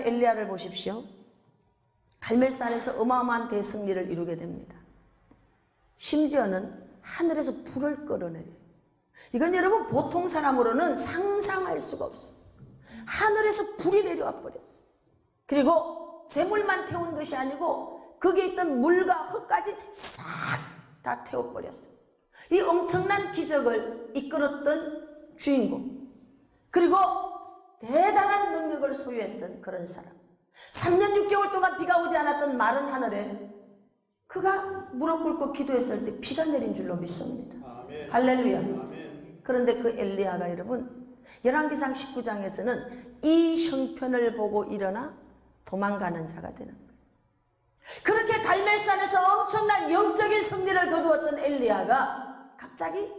엘리야를 보십시오. 갈멜산에서 어마어마한 대승리를 이루게 됩니다. 심지어는 하늘에서 불을 끌어내려요. 이건 여러분 보통 사람으로는 상상할 수가 없어요. 하늘에서 불이 내려와 버렸어요. 그리고 재물만 태운 것이 아니고 거기에 있던 물과 흙까지 싹 다 태워버렸어요. 이 엄청난 기적을 이끌었던 주인공, 그리고 대단한 능력을 소유했던 그런 사람, 3년 6개월 동안 비가 오지 않았던 마른 하늘에 그가 무릎 꿇고 기도했을 때 비가 내린 줄로 믿습니다. 아멘. 할렐루야. 아멘. 그런데 그 엘리야가 여러분 열왕기상 19장에서는 이 형편을 보고 일어나 도망가는 자가 되는 거예요. 그렇게 갈멜산에서 엄청난 영적인 승리를 거두었던 엘리야가 갑자기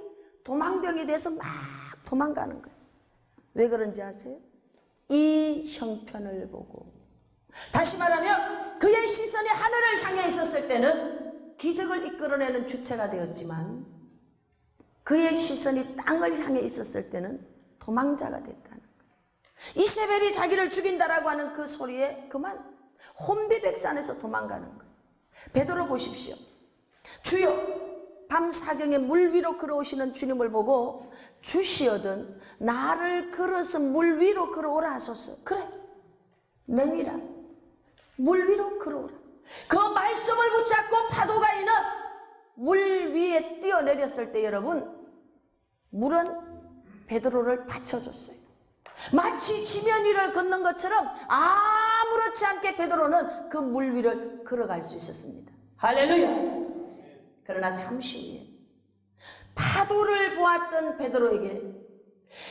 도망병이 돼서 막 도망가는 거예요. 왜 그런지 아세요? 이 형편을 보고, 다시 말하면 그의 시선이 하늘을 향해 있었을 때는 기적을 이끌어내는 주체가 되었지만 그의 시선이 땅을 향해 있었을 때는 도망자가 됐다는 거예요. 이세벨이 자기를 죽인다라고 하는 그 소리에 그만 혼비백산에서 도망가는 거예요. 베드로 보십시오. 주여, 밤 사경에 물 위로 걸어오시는 주님을 보고 주시어든 나를 걸어서 물 위로 걸어오라 하소서. 그래, 내니라. 물 위로 걸어오라. 그 말씀을 붙잡고 파도가 있는 물 위에 뛰어내렸을 때 여러분, 물은 베드로를 받쳐줬어요. 마치 지면 위를 걷는 것처럼 아무렇지 않게 베드로는 그 물 위를 걸어갈 수 있었습니다. 할렐루야. 그러나 잠시 후에 파도를 보았던 베드로에게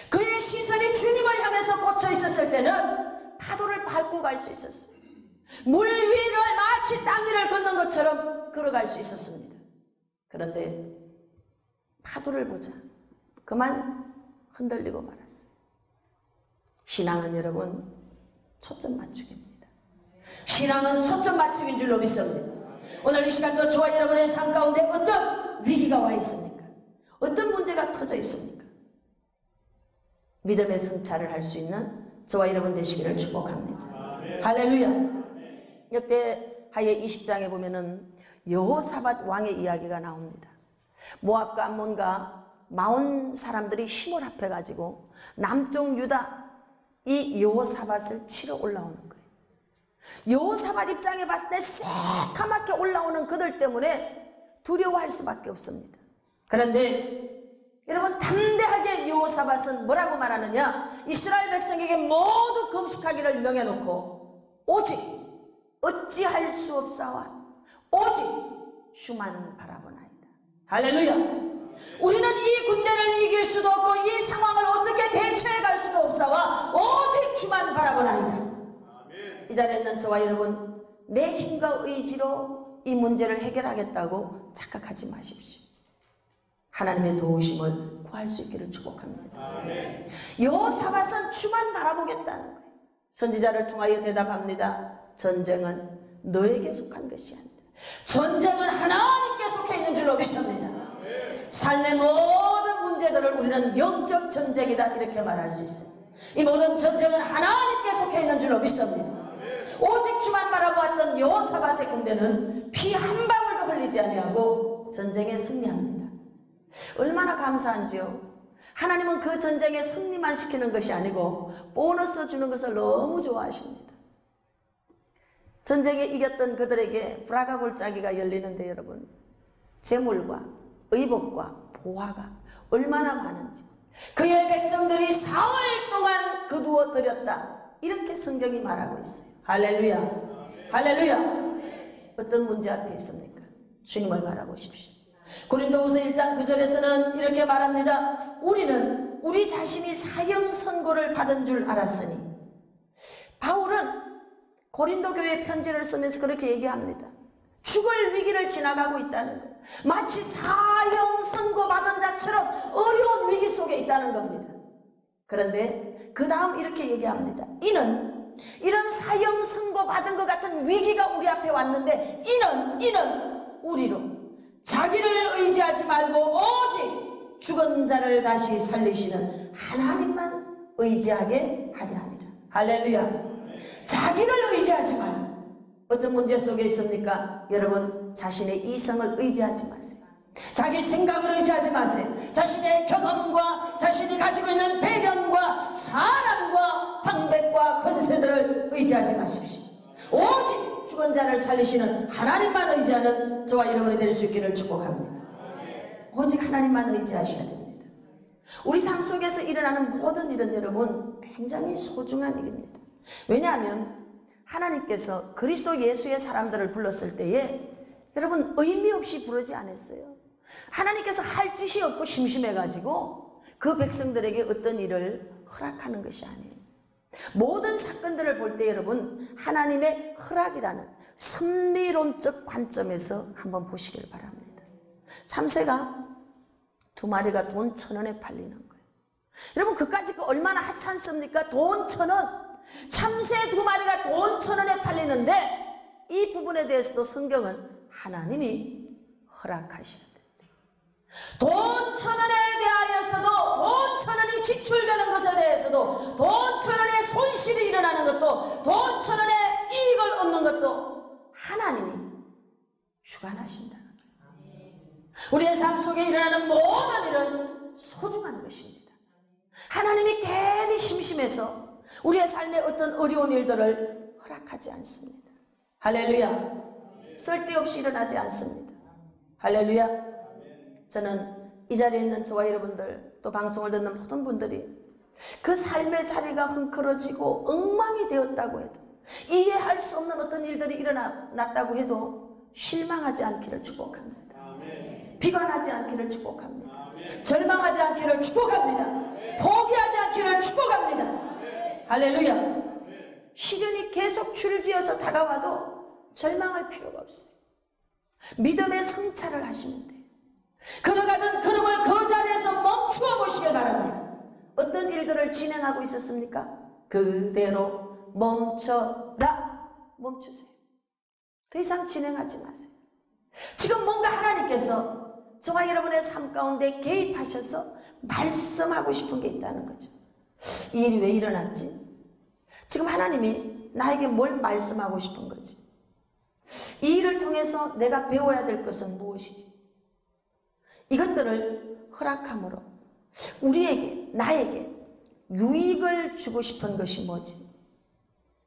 그의 시선이 주님을 향해서 꽂혀 있었을 때는 파도를 밟고 갈 수 있었어요. 물 위를 마치 땅 위를 걷는 것처럼 걸어갈 수 있었습니다. 그런데 파도를 보자 그만 흔들리고 말았어요. 신앙은 여러분 초점 맞추기입니다. 신앙은 초점 맞추기인 줄로 믿습니다. 오늘 이 시간도 저와 여러분의 삶 가운데 어떤 위기가 와 있습니까? 어떤 문제가 터져 있습니까? 믿음의 성찰을 할 수 있는 저와 여러분 되시기를 축복합니다. 아멘. 할렐루야. 아멘. 역대하의 20장에 보면은 여호사밧 왕의 이야기가 나옵니다. 모압과 암몬과 마온 사람들이 힘을 합해가지고 남쪽 유다 이 여호사밧을 치러 올라오는 거예요. 여호사밧 입장에 봤을 때 새카맣게 올라오는 그들 때문에 두려워할 수밖에 없습니다. 그런데 여러분 담대하게 여호사밧은 뭐라고 말하느냐? 이스라엘 백성에게 모두 금식하기를 명해놓고 오직 어찌할 수 없사와 오직 주만 바라보나이다. 할렐루야. 우리는 이 군대를 이길 수도 없고 이 상황을 어떻게 대처해 갈 수도 없사와 오직 주만 바라보나이다. 아멘. 이 자리에 있는 저와 여러분, 내 힘과 의지로 이 문제를 해결하겠다고 착각하지 마십시오. 하나님의 도우심을 구할 수 있기를 축복합니다. 아멘. 여호사밧은 주만 바라보겠다는 거예요. 선지자를 통하여 대답합니다. 전쟁은 너에게 속한 것이 아니다. 전쟁은 하나님께 속해 있는 줄로 믿습니다. 삶의 모든 문제들을 우리는 영적 전쟁이다 이렇게 말할 수 있어요. 이 모든 전쟁은 하나님께 속해 있는 줄로 믿습니다. 오직 주만 바라보았던 여호사밧의 군대는 피 한 방울도 흘리지 아니하고 전쟁에 승리합니다. 얼마나 감사한지요. 하나님은 그 전쟁에 승리만 시키는 것이 아니고 보너스 주는 것을 너무 좋아하십니다. 전쟁에 이겼던 그들에게 프라가 골짜기가 열리는데 여러분, 재물과 의복과 보화가 얼마나 많은지, 그의 백성들이 사흘 동안 거두어 드렸다 이렇게 성경이 말하고 있어요. 할렐루야. 아멘. 할렐루야. 어떤 문제 앞에 있습니까? 주님을 바라보십시오. 고린도후서 1장 9절에서는 이렇게 말합니다. 우리는 우리 자신이 사형 선고를 받은 줄 알았으니. 바울은 고린도 교회에 편지를 쓰면서 그렇게 얘기합니다. 죽을 위기를 지나가고 있다는 것, 마치 사형 선고 받은 자처럼 어려운 위기 속에 있다는 겁니다. 그런데 그 다음 이렇게 얘기합니다. 이는 이런 사형 선고 받은 것 같은 위기가 우리 앞에 왔는데 이는 우리로 자기를 의지하지 말고 오직 죽은 자를 다시 살리시는 하나님만 의지하게 하려 함이라. 할렐루야. 자기를 의지하지 말고. 어떤 문제 속에 있습니까? 여러분, 자신의 이성을 의지하지 마세요. 자기 생각을 의지하지 마세요. 자신의 경험과 자신이 가지고 있는 배경과 사람과 방백과 권세들을 의지하지 마십시오. 오직 죽은 자를 살리시는 하나님만 의지하는 저와 여러분이 될 수 있기를 축복합니다. 오직 하나님만 의지하셔야 됩니다. 우리 삶 속에서 일어나는 모든 일은 여러분 굉장히 소중한 일입니다. 왜냐하면 하나님께서 그리스도 예수의 사람들을 불렀을 때에 여러분 의미 없이 부르지 않았어요. 하나님께서 할 짓이 없고 심심해가지고 그 백성들에게 어떤 일을 허락하는 것이 아니에요. 모든 사건들을 볼 때 여러분 하나님의 허락이라는 섭리론적 관점에서 한번 보시길 바랍니다. 참새가 2마리가 돈 1,000원에 팔리는 거예요. 여러분 그까짓 거 얼마나 하찮습니까? 돈 1,000원. 참새 2마리가 돈 1,000원에 팔리는데 이 부분에 대해서도 성경은 하나님이 허락하셔야 됩니다. 돈 1,000원에 대하여서도 돈 1,000원이 지출되는 것에 대해서도 돈 1,000원의 손실이 일어나는 것도 돈 1,000원의 이익을 얻는 것도 하나님이 주관하신다는 거예요. 우리의 삶 속에 일어나는 모든 일은 소중한 것입니다. 하나님이 괜히 심심해서 우리의 삶에 어떤 어려운 일들을 허락하지 않습니다. 할렐루야. 쓸데없이 일어나지 않습니다. 할렐루야. 저는 이 자리에 있는 저와 여러분들 또 방송을 듣는 모든 분들이 그 삶의 자리가 헝클어지고 엉망이 되었다고 해도 이해할 수 없는 어떤 일들이 일어났다고 해도 실망하지 않기를 축복합니다. 비관하지 않기를 축복합니다. 절망하지 않기를 축복합니다. 포기하지 않기를 축복합니다. 할렐루야. 시련이 계속 줄지어서 다가와도 절망할 필요가 없어요. 믿음의 성찰을 하시면 돼요. 걸어가던 걸음을 그 자리에서 멈추어 보시길 바랍니다. 어떤 일들을 진행하고 있었습니까? 그대로 멈춰라. 멈추세요. 더 이상 진행하지 마세요. 지금 뭔가 하나님께서 저와 여러분의 삶 가운데 개입하셔서 말씀하고 싶은 게 있다는 거죠. 이 일이 왜 일어났지? 지금 하나님이 나에게 뭘 말씀하고 싶은 거지? 이 일을 통해서 내가 배워야 될 것은 무엇이지? 이것들을 허락함으로 우리에게, 나에게 유익을 주고 싶은 것이 뭐지?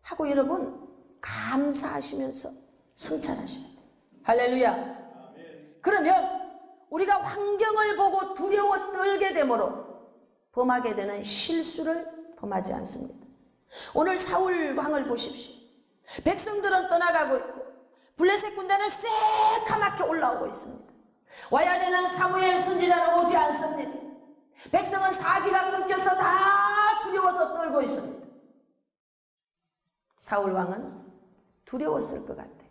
하고 여러분 감사하시면서 성찰하셔야 돼요. 할렐루야. 그러면 우리가 환경을 보고 두려워 떨게 되므로 범하게 되는 실수를 범하지 않습니다. 오늘 사울 왕을 보십시오. 백성들은 떠나가고 있고 블레셋 군대는 새카맣게 올라오고 있습니다. 와야 되는 사무엘 선지자는 오지 않습니다. 백성은 사기가 끊겨서 다 두려워서 떨고 있습니다. 사울 왕은 두려웠을 것 같아요.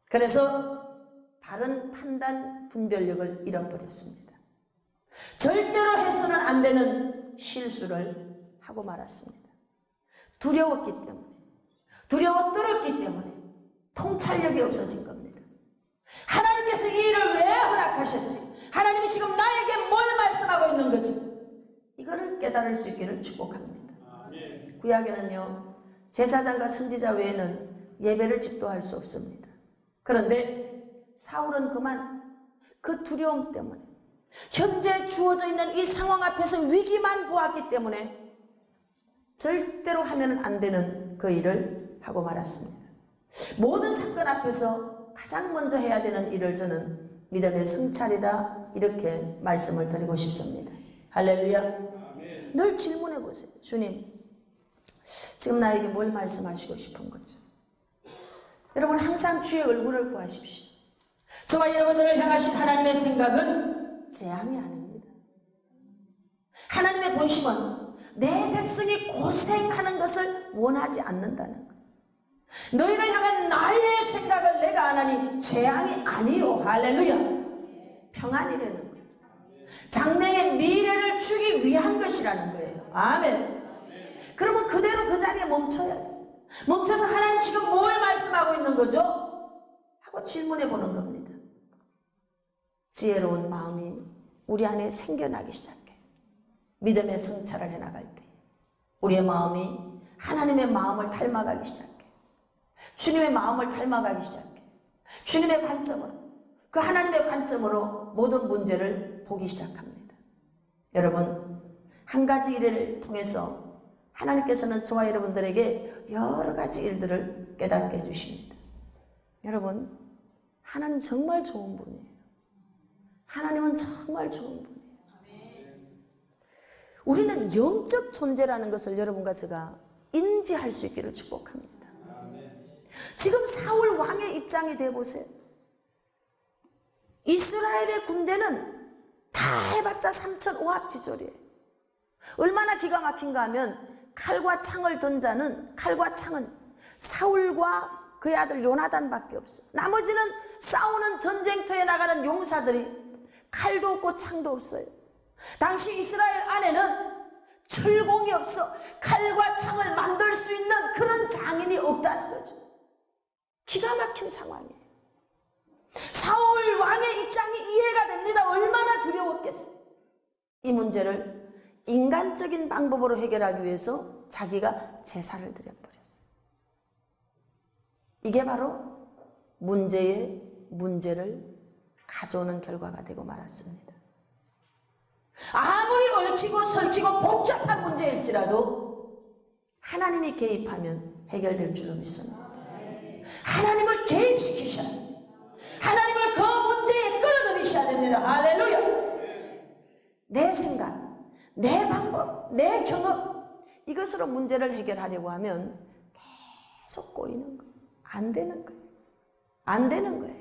그래서 바른 판단 분별력을 잃어버렸습니다. 절대로 해서는 안 되는 실수를 하고 말았습니다. 두려웠기 때문에, 두려워 떨었기 때문에 통찰력이 없어진 겁니다. 하나님께서 이 일을 왜 허락하셨지? 하나님이 지금 나에게 뭘 말씀하고 있는 거지? 이거를 깨달을 수 있기를 축복합니다. 구약에는요, 제사장과 선지자 외에는 예배를 집도할 수 없습니다. 그런데 사울은 그만 그 두려움 때문에 현재 주어져 있는 이 상황 앞에서 위기만 보았기 때문에 절대로 하면 안 되는 그 일을 하고 말았습니다. 모든 사건 앞에서 가장 먼저 해야 되는 일을 저는 믿음의 성찰이다 이렇게 말씀을 드리고 싶습니다. 할렐루야. 늘 질문해 보세요. 주님, 지금 나에게 뭘 말씀하시고 싶은 거죠? 여러분 항상 주의 얼굴을 구하십시오. 저와 여러분들을 향하신 하나님의 생각은 재앙이 아닙니다. 하나님의 본심은 내 백성이 고생하는 것을 원하지 않는다는 거예요. 너희를 향한 나의 생각을 내가 안 하니 재앙이 아니요. 할렐루야. 평안이라는 거예요. 장래의 미래를 주기 위한 것이라는 거예요. 아멘. 그러면 그대로 그 자리에 멈춰야 돼요. 멈춰서 하나님 지금 뭘 말씀하고 있는 거죠? 하고 질문해 보는 겁니다. 지혜로운 마음이 우리 안에 생겨나기 시작해요. 믿음의 성찰을 해나갈 때 우리의 마음이 하나님의 마음을 닮아가기 시작해. 주님의 마음을 닮아가기 시작해. 주님의 관점으로, 그 하나님의 관점으로 모든 문제를 보기 시작합니다. 여러분, 한 가지 일을 통해서 하나님께서는 저와 여러분들에게 여러 가지 일들을 깨닫게 해주십니다. 여러분, 하나님 정말 좋은 분이에요. 하나님은 정말 좋은 분이에요. 우리는 영적 존재라는 것을 여러분과 제가 인지할 수 있기를 축복합니다. 지금 사울 왕의 입장이 되어보세요. 이스라엘의 군대는 다 해봤자 삼천오합지졸이에요. 얼마나 기가 막힌가 하면 칼과 창을 든 자는, 칼과 창은 사울과 그의 아들 요나단밖에 없어요. 나머지는 싸우는 전쟁터에 나가는 용사들이 칼도 없고 창도 없어요. 당시 이스라엘 안에는 철공이 없어 칼과 창을 만들 수 있는 그런 장인이 없다는 거죠. 기가 막힌 상황이에요. 사울 왕의 입장이 이해가 됩니다. 얼마나 두려웠겠어요. 이 문제를 인간적인 방법으로 해결하기 위해서 자기가 제사를 드려버렸어요. 이게 바로 문제의 문제를 가져오는 결과가 되고 말았습니다. 아무리 얽히고 설키고 복잡한 문제일지라도 하나님이 개입하면 해결될 줄로 믿습니다. 하나님을 개입시키셔야 됩니다. 하나님을 그 문제에 끌어들이셔야 됩니다. 할렐루야. 내 생각, 내 방법, 내 경험, 이것으로 문제를 해결하려고 하면 계속 꼬이는 거예요. 안 되는 거예요. 안 되는 거예요.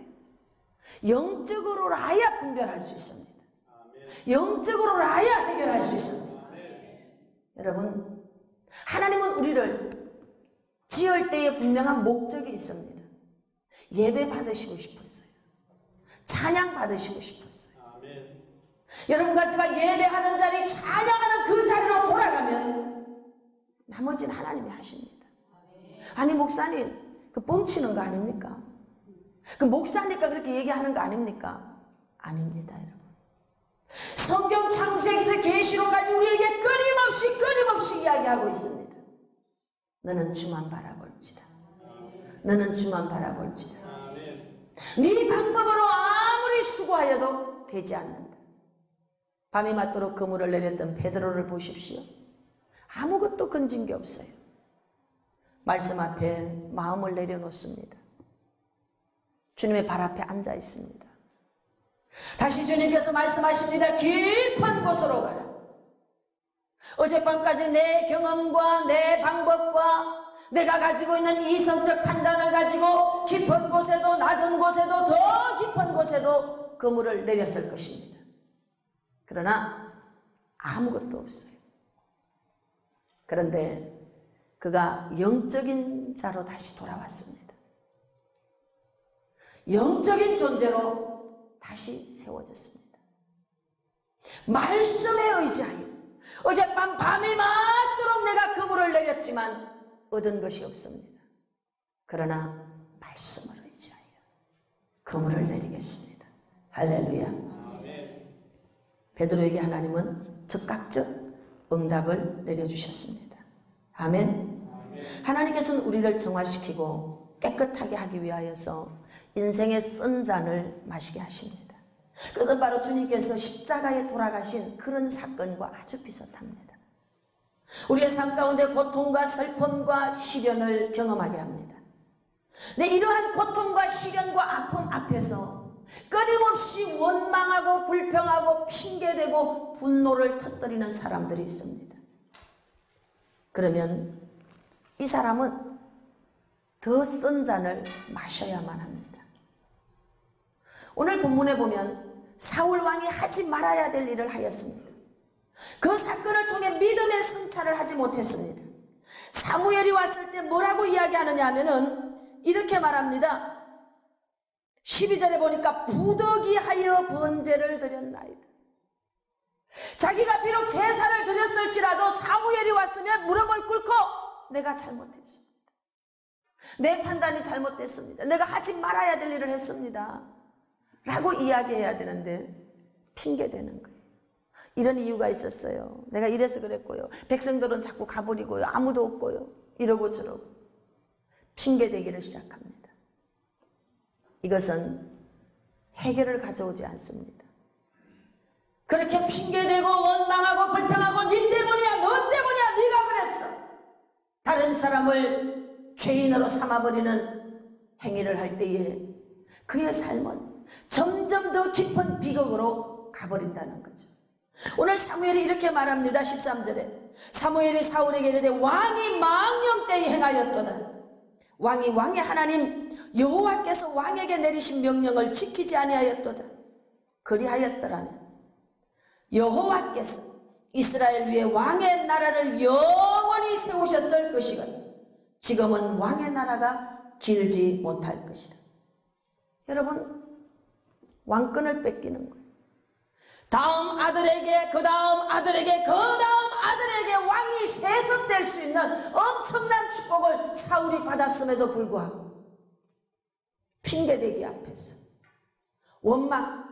영적으로라야 분별할 수 있습니다. 영적으로라야 해결할 수 있습니다. 여러분, 하나님은 우리를 지을 때에 분명한 목적이 있습니다. 예배 받으시고 싶었어요. 찬양 받으시고 싶었어요. 여러분과 제가 예배하는 자리, 찬양하는 그 자리로 돌아가면 나머지는 하나님이 하십니다. 아니 목사님, 그 뻥치는 거 아닙니까? 그 목사니까 그렇게 얘기하는 거 아닙니까? 아닙니다, 여러분. 성경 창세기에서 계시록까지 우리에게 끊임없이 이야기하고 있습니다. 너는 주만 바라볼지라. 너는 주만 바라볼지라. 네 방법으로 아무리 수고하여도 되지 않는다. 밤이 맞도록 그물을 내렸던 베드로를 보십시오. 아무것도 건진 게 없어요. 말씀 앞에 마음을 내려놓습니다. 주님의 발 앞에 앉아 있습니다. 다시 주님께서 말씀하십니다. 깊은 곳으로 가라. 어젯밤까지 내 경험과 내 방법과 내가 가지고 있는 이성적 판단을 가지고 깊은 곳에도 낮은 곳에도 더 깊은 곳에도 그물을 내렸을 것입니다. 그러나 아무것도 없어요. 그런데 그가 영적인 자로 다시 돌아왔습니다. 영적인 존재로 다시 세워졌습니다. 말씀에 의지하여 어젯밤 밤이 맞도록 내가 그물을 내렸지만 얻은 것이 없습니다. 그러나 말씀을 의지하여 그물을 내리겠습니다. 할렐루야. 베드로에게 하나님은 즉각적 응답을 내려주셨습니다. 아멘. 하나님께서는 우리를 정화시키고 깨끗하게 하기 위하여서 인생의 쓴 잔을 마시게 하십니다. 그것은 바로 주님께서 십자가에 돌아가신 그런 사건과 아주 비슷합니다. 우리의 삶 가운데 고통과 슬픔과 시련을 경험하게 합니다. 네, 이러한 고통과 시련과 아픔 앞에서 끊임없이 원망하고 불평하고 핑계대고 분노를 터뜨리는 사람들이 있습니다. 그러면 이 사람은 더 쓴 잔을 마셔야만 합니다. 오늘 본문에 보면 사울 왕이 하지 말아야 될 일을 하였습니다. 그 사건을 통해 믿음의 성찰을 하지 못했습니다. 사무엘이 왔을 때 뭐라고 이야기하느냐 하면은 이렇게 말합니다. 12절에 보니까 부득이하여 번제를 드렸나이다. 자기가 비록 제사를 드렸을지라도 사무엘이 왔으면 무릎을 꿇고 내가 잘못했습니다. 내 판단이 잘못됐습니다. 내가 하지 말아야 될 일을 했습니다. 라고 이야기해야 되는데 핑계대는 거예요. 이런 이유가 있었어요. 내가 이래서 그랬고요. 백성들은 자꾸 가버리고요. 아무도 없고요. 이러고 저러고 핑계대기를 시작합니다. 이것은 해결을 가져오지 않습니다. 그렇게 핑계대고 원망하고 불평하고 니 때문이야, 너 때문이야, 네가 그랬어. 다른 사람을 죄인으로 삼아버리는 행위를 할 때에 그의 삶은 점점 더 깊은 비극으로 가버린다는 거죠. 오늘 사무엘이 이렇게 말합니다. 13절에 사무엘이 사울에게 이르되 왕이 망령 때에 행하였도다. 왕이 왕의 하나님 여호와께서 왕에게 내리신 명령을 지키지 아니하였도다. 그리하였더라면 여호와께서 이스라엘 위에 왕의 나라를 영원히 세우셨을 것이거든 지금은 왕의 나라가 길지 못할 것이라. 여러분, 왕권을 뺏기는 거예요. 다음 아들에게, 그 다음 아들에게, 그 다음 아들에게 왕이 세습될 수 있는 엄청난 축복을 사울이 받았음에도 불구하고 핑계대기 앞에서 원망,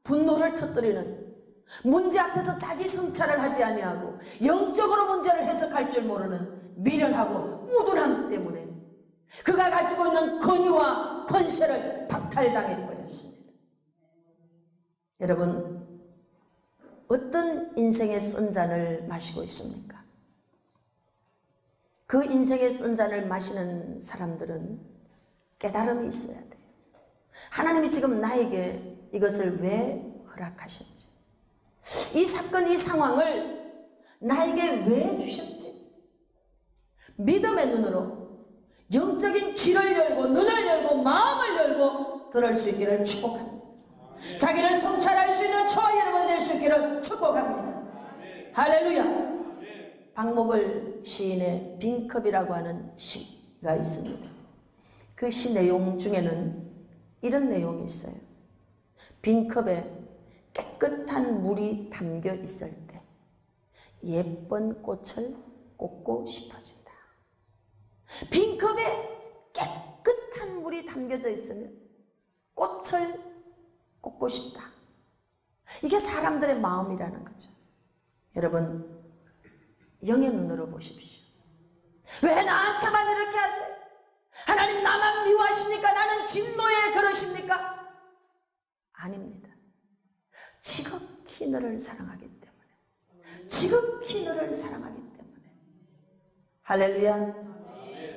분노를 터뜨리는 문제 앞에서 자기 성찰을 하지 아니하고 영적으로 문제를 해석할 줄 모르는 미련하고 우둔함 때문에 그가 가지고 있는 권위와 권세를 박탈당해 버렸습니다. 여러분, 어떤 인생의 쓴 잔을 마시고 있습니까? 그 인생의 쓴 잔을 마시는 사람들은 깨달음이 있어야 돼요. 하나님이 지금 나에게 이것을 왜 허락하셨지? 이 사건, 이 상황을 나에게 왜 주셨지? 믿음의 눈으로 영적인 귀를 열고 눈을 열고 마음을 열고 들을 수 있기를 축복합니다. 자기를 성찰할 수 있는 저와 여러분이 될 수 있기를 축복합니다. 할렐루야. 박목을 시인의 빈컵이라고 하는 시가 있습니다. 그 시 내용 중에는 이런 내용이 있어요. 빈컵에 깨끗한 물이 담겨 있을 때 예쁜 꽃을 꽂고 싶어진다. 빈컵에 깨끗한 물이 담겨져 있으면 꽃을 꽂고 싶다. 이게 사람들의 마음이라는 거죠. 여러분, 영의 눈으로 보십시오. 왜 나한테만 이렇게 하세요? 하나님 나만 미워하십니까? 나는 진노에 그러십니까? 아닙니다. 지극히 너를 사랑하기 때문에, 지극히 너를 사랑하기 때문에. 할렐루야.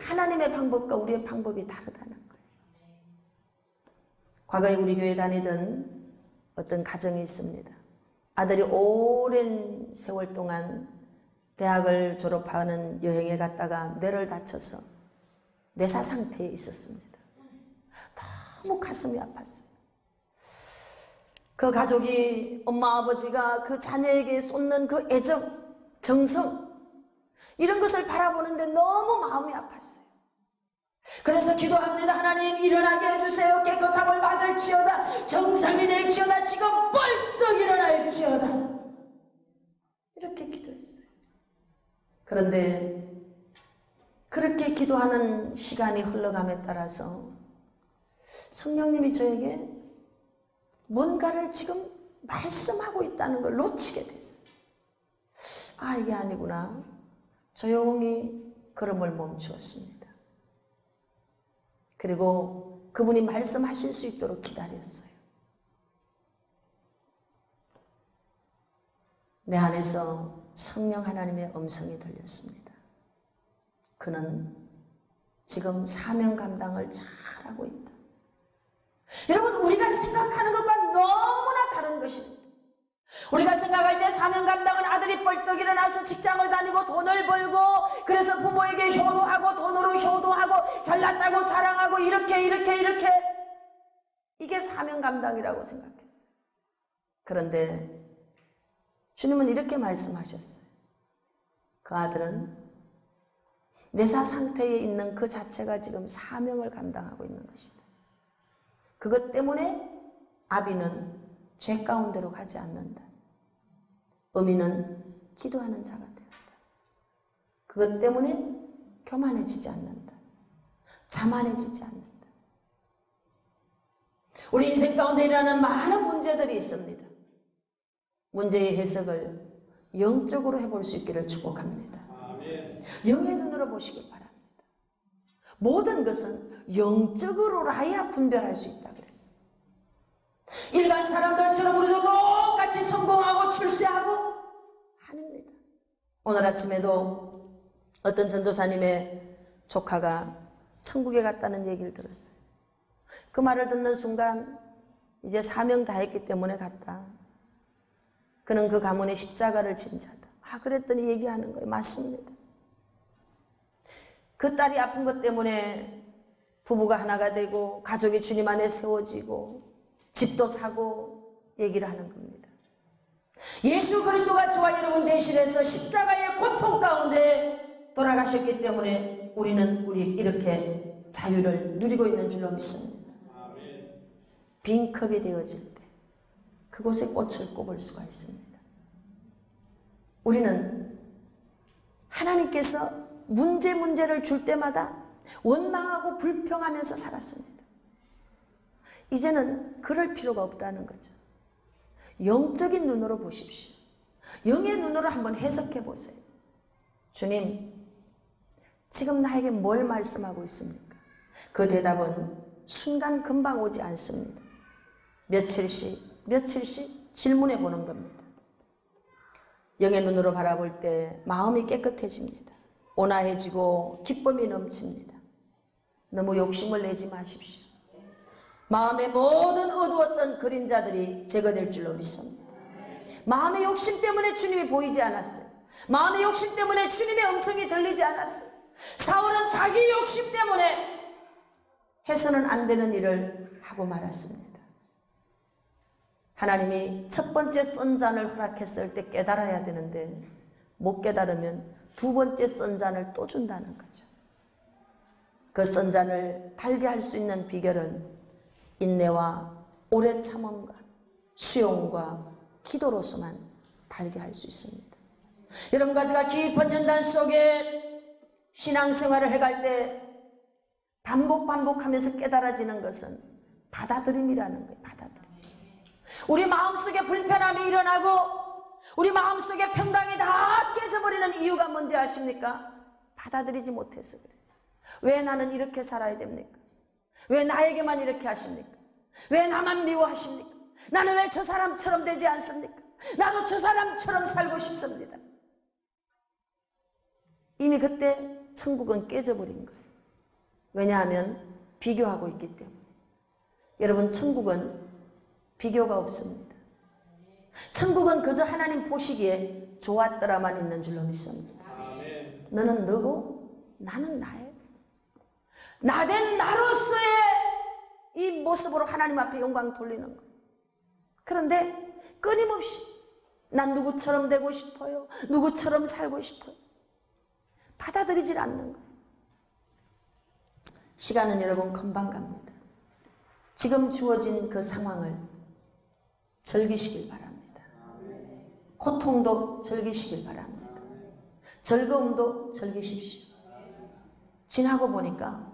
하나님의 방법과 우리의 방법이 다르다는 거예요. 과거에 우리 교회 다니던 어떤 가정이 있습니다. 아들이 오랜 세월 동안 대학을 졸업하는 여행에 갔다가 뇌를 다쳐서 뇌사 상태에 있었습니다. 너무 가슴이 아팠어요. 그 가족이, 엄마 아버지가 그 자녀에게 쏟는 그 애정, 정성, 이런 것을 바라보는데 너무 마음이 아팠어요. 그래서 기도합니다. 하나님 일어나게 해주세요. 깨끗함을 받을지어다. 정상이 될지어다. 지금 벌떡 일어날지어다. 이렇게 기도했어요. 그런데 그렇게 기도하는 시간이 흘러감에 따라서 성령님이 저에게 뭔가를 지금 말씀하고 있다는 걸 놓치게 됐어요. 아, 이게 아니구나. 조용히 걸음을 멈추었습니다. 그리고 그분이 말씀하실 수 있도록 기다렸어요. 내 안에서 성령 하나님의 음성이 들렸습니다. 그는 지금 사명 감당을 잘하고 있다. 여러분, 우리가 생각하는 것과 너무나 다른 것입니다. 우리가 생각할 때 사명 감당은 아들이 벌떡 일어나서 직장을 다니고 돈을 벌고 그래서 부모에게 효도하고 돈으로 효도하고 잘났다고 자랑하고 이렇게 이게 사명 감당이라고 생각했어요. 그런데 주님은 이렇게 말씀하셨어요. 그 아들은 내사 상태에 있는 그 자체가 지금 사명을 감당하고 있는 것이다. 그것 때문에 아비는 죄 가운데로 가지 않는다. 어미는 기도하는 자가 되었다. 그것 때문에 교만해지지 않는다. 자만해지지 않는다. 우리 인생 가운데 일어나는 많은 문제들이 있습니다. 문제의 해석을 영적으로 해볼 수 있기를 축복합니다. 영의 눈으로 보시길 바랍니다. 모든 것은 영적으로라야 분별할 수 있다 그랬어요. 일반 사람들처럼 우리도 똑같이 성공하고 출세하고 아닙니다. 오늘 아침에도 어떤 전도사님의 조카가 천국에 갔다는 얘기를 들었어요. 그 말을 듣는 순간 이제 사명 다 했기 때문에 갔다. 그는 그 가문의 십자가를 진 자다. 그랬더니 얘기하는 거예요. 맞습니다. 그 딸이 아픈 것 때문에 부부가 하나가 되고 가족이 주님 안에 세워지고 집도 사고 얘기를 하는 겁니다. 예수 그리스도가 저와 여러분 대신해서 십자가의 고통 가운데 돌아가셨기 때문에 우리는 이렇게 자유를 누리고 있는 줄로 믿습니다. 빈 컵이 되어질 때 그곳에 꽃을 꼽을 수가 있습니다. 우리는 하나님께서 문제를 줄 때마다 원망하고 불평하면서 살았습니다. 이제는 그럴 필요가 없다는 거죠. 영적인 눈으로 보십시오. 영의 눈으로 한번 해석해 보세요. 주님, 지금 나에게 뭘 말씀하고 있습니까? 그 대답은 순간 금방 오지 않습니다. 며칠씩 질문해 보는 겁니다. 영의 눈으로 바라볼 때 마음이 깨끗해집니다. 온화해지고 기쁨이 넘칩니다. 너무 욕심을 내지 마십시오. 마음의 모든 어두웠던 그림자들이 제거될 줄로 믿습니다. 마음의 욕심 때문에 주님이 보이지 않았어요. 마음의 욕심 때문에 주님의 음성이 들리지 않았어요. 사울은 자기 욕심 때문에 해서는 안 되는 일을 하고 말았습니다. 하나님이 첫 번째 선잔을 허락했을 때 깨달아야 되는데 못 깨달으면 두 번째 선잔을 또 준다는 거죠. 그 선잔을 달게 할 수 있는 비결은 인내와 오래 참음과 수용과 기도로서만 달게 할 수 있습니다. 여러분과 제가 깊은 연단 속에 신앙생활을 해갈 때 반복하면서 깨달아지는 것은 받아들임이라는 거예요. 받아들임. 우리 마음속에 불편함이 일어나고 우리 마음속에 평강이 다 깨져버리는 이유가 뭔지 아십니까? 받아들이지 못해서 그래요. 왜 나는 이렇게 살아야 됩니까? 왜 나에게만 이렇게 하십니까? 왜 나만 미워하십니까? 나는 왜 저 사람처럼 되지 않습니까? 나도 저 사람처럼 살고 싶습니다. 이미 그때 천국은 깨져버린 거예요. 왜냐하면 비교하고 있기 때문에. 여러분, 천국은 비교가 없습니다. 천국은 그저 하나님 보시기에 좋았더라만 있는 줄로 믿습니다. 너는 너고 나는 나예요. 나된 나로서의 이 모습으로 하나님 앞에 영광 돌리는 거예요. 그런데 끊임없이 난 누구처럼 되고 싶어요. 누구처럼 살고 싶어요. 받아들이질 않는 거예요. 시간은 여러분 금방 갑니다. 지금 주어진 그 상황을 즐기시길 바랍니다. 고통도 즐기시길 바랍니다. 즐거움도 즐기십시오. 지나고 보니까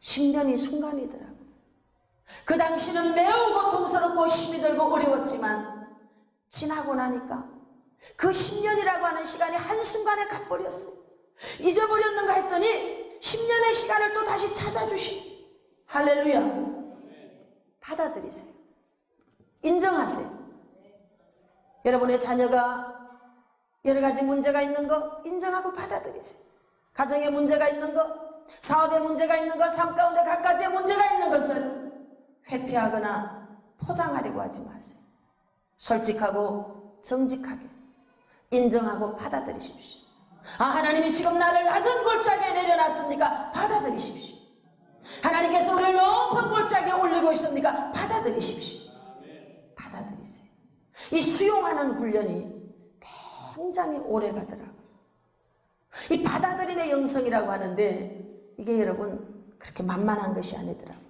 10년이 순간이더라고요. 그 당시는 매우 고통스럽고 힘이 들고 어려웠지만 지나고 나니까 그 10년이라고 하는 시간이 한순간에 가버렸어요. 잊어버렸는가 했더니 10년의 시간을 또 다시 찾아주시. 할렐루야. 받아들이세요. 인정하세요. 여러분의 자녀가 여러 가지 문제가 있는 거 인정하고 받아들이세요. 가정에 문제가 있는 거, 사업에 문제가 있는 것, 삶 가운데 갖가지의 문제가 있는 것을 회피하거나 포장하려고 하지 마세요. 솔직하고 정직하게 인정하고 받아들이십시오. 하나님이 지금 나를 낮은 골짜기에 내려놨습니까? 받아들이십시오. 하나님께서 우리를 높은 골짜기에 올리고 있습니까? 받아들이십시오. 받아들이세요. 이 수용하는 훈련이 굉장히 오래 가더라고요. 이 받아들임의 영성이라고 하는데 이게 여러분 그렇게 만만한 것이 아니더라고요.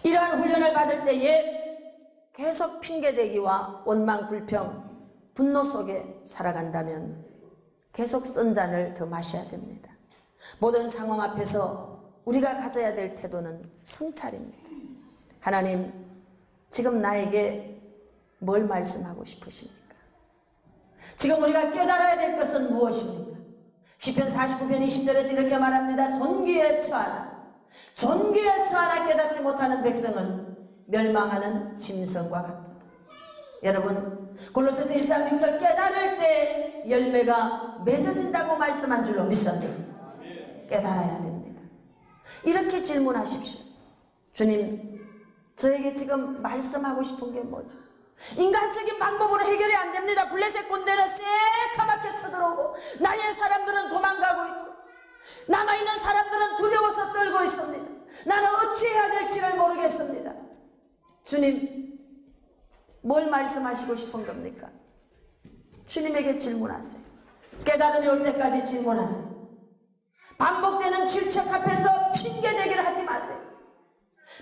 이러한 훈련을 받을 때에 계속 핑계대기와 원망, 불평, 분노 속에 살아간다면 계속 쓴 잔을 더 마셔야 됩니다. 모든 상황 앞에서 우리가 가져야 될 태도는 성찰입니다. 하나님, 지금 나에게 뭘 말씀하고 싶으십니까? 지금 우리가 깨달아야 될 것은 무엇입니까? 시편 49편 20절에서 이렇게 말합니다. 존귀에 처하나 존귀에 처하나 깨닫지 못하는 백성은 멸망하는 짐승과 같다. 여러분, 골로새서 1장 6절 깨달을 때 열매가 맺어진다고 말씀한 줄로 믿습니다. 깨달아야 됩니다. 이렇게 질문하십시오. 주님, 저에게 지금 말씀하고 싶은 게 뭐죠? 인간적인 방법으로 해결이 안 됩니다. 블레셋 군대는 새카맣게 쳐들어오고 나의 사람들은 도망가고 있고 남아있는 사람들은 두려워서 떨고 있습니다. 나는 어찌해야 될지를 모르겠습니다. 주님, 뭘 말씀하시고 싶은 겁니까? 주님에게 질문하세요. 깨달음이 올 때까지 질문하세요. 반복되는 질책 앞에서 핑계대기를 하지 마세요.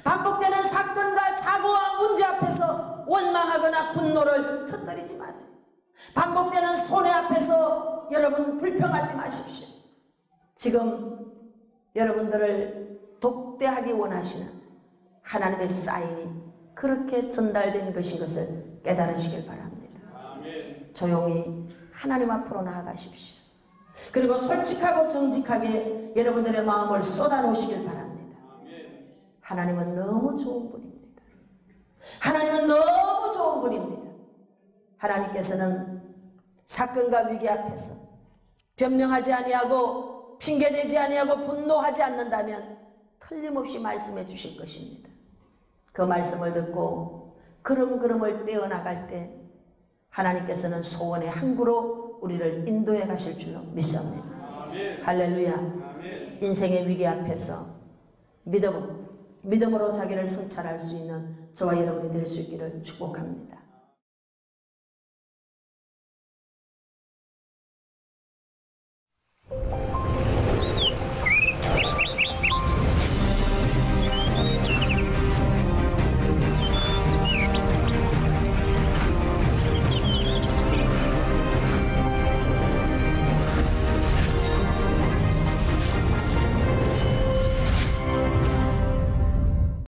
반복되는 사건과 사고와 문제 앞에서 원망하거나 분노를 터뜨리지 마세요. 반복되는 손해 앞에서 여러분 불평하지 마십시오. 지금 여러분들을 독대하기 원하시는 하나님의 사인이 그렇게 전달된 것인 것을 깨달으시길 바랍니다. 조용히 하나님 앞으로 나아가십시오. 그리고 솔직하고 정직하게 여러분들의 마음을 쏟아놓으시길 바랍니다. 하나님은 너무 좋은 분입니다. 하나님은 너무 좋은 분입니다. 하나님께서는 사건과 위기 앞에서 변명하지 아니하고 핑계대지 아니하고 분노하지 않는다면 틀림없이 말씀해 주실 것입니다. 그 말씀을 듣고 걸음걸음을 떼어나갈 때 하나님께서는 소원의 항구로 우리를 인도해 가실 줄로 믿습니다. 할렐루야. 인생의 위기 앞에서 믿음으로 자기를 성찰할 수 있는 저와 여러분이 될 수 있기를 축복합니다.